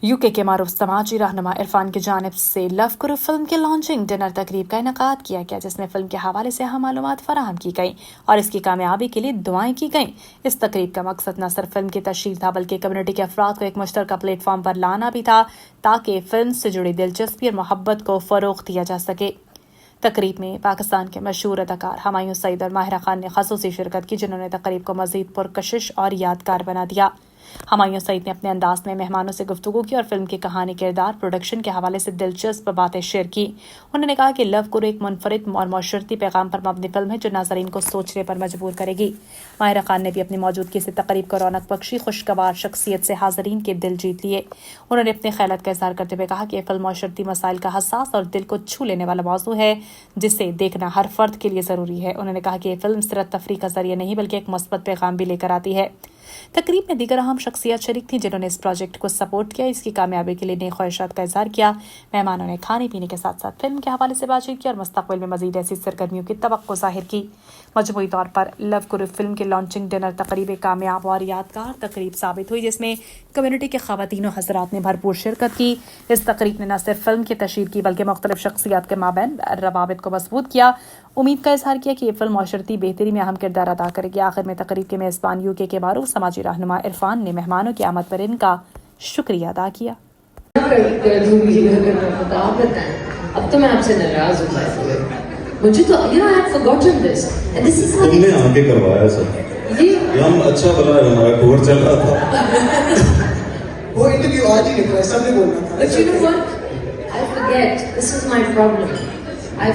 UK के मारूफ समाजी रहनुमा इरफान की जानिब से लव गुरु फिल्म की लॉन्चिंग डिनर तकरीब का इनेकाद किया गया, जिसमें फिल्म के हवाले से अहम मालूमात फराहम की गई और इसकी कामयाबी के लिए दुआएं की गईं। इस तकरीब का मकसद न सिर्फ फिल्म की तशहीर था, बल्कि कम्युनिटी के अफराद को एक मुश्तरका प्लेटफॉर्म पर लाना भी था, ताकि फिल्म से जुड़ी दिलचस्पी और मोहब्बत को फ़रोग़ दिया जा सके। तकरीब में पाकिस्तान के मशहूर अदाकार हमायूं सईद और माहिरा खान ने ख़ुसूसी शिरकत की, जिन्होंने तकरीब को मज़ीद पुरकशिश और यादगार बना दिया। हमायूं सईद ने अपने अंदाज में मेहमानों से गुफ्तगू की और फिल्म की कहानी, किरदार, प्रोडक्शन के हवाले से दिलचस्प बातें शेयर की। उन्होंने कहा कि लव गुरु एक मुनफरिद और मौशरती पैगाम पर मबनी फिल्म है, जो नाज़रीन को सोचने पर मजबूर करेगी। माहिरा खान ने भी अपनी मौजूदगी से तकरीब को रौनक बख्शी, खुशगवार शख्सियत से हाज़रीन के दिल जीत लिए। उन्होंने अपने ख्यालात का इज़हार करते हुए कहा कि यह फिल्म मौशरती मसाइल का हसास और दिल को छू लेने वाला मौजू है, जिसे देखना हर फर्द के लिए ज़रूरी है। उन्होंने कहा कि यह फिल्म सिर्फ तफरीह का जरिया नहीं, बल्कि एक मुस्बत पैगाम भी लेकर आती है। तकरीब में दीगर अहम शख्सियत शरीक थी, जिन्होंने इस प्रोजेक्ट को सपोर्ट किया, इसकी कामयाबी के लिए नई ख्वाहिशात का इज़हार किया। मेहमानों ने खाने पीने के साथ साथ फिल्म के हवाले से बातचीत की और मुस्तक़बिल में मज़ीद ऐसी सरगर्मियों की तवक्को ज़ाहिर की। मजमूई तौर पर लव गुरु फिल्म के लॉन्चिंग डिनर तकरीब एक कामयाब और यादगार तकरीब साबित हुई, जिसमें कम्युनिटी के ख़वातीन और हज़रात ने भरपूर शिरकत की। इस तकरीब ने न सिर्फ फिल्म की तशहीर की, बल्कि मुख्तलिफ शख्सियात के माबैन रवाबित को मजबूत किया। उम्मीद का इज़हार किया कि ये फिल्म माशरती बेहतरी में अहम किरदार अदा करेगी। आखिर में तकरीब के मेज़बान यूके के मारूफ समाजी रहनुमा इरफान ने मेहमानों की आमद पर इनका शुक्रिया अदा किया। अब तो मैं आपसे नाराज हूँ, मुझे तो I had forgotten this and this is how तुमने आगे करवाया सब ये हम अच्छा बना हमारा टूर चल रहा था वो इंटरव्यू आज ही निकला, सबने बोलना था। But you know what? I forget. This is my problem. I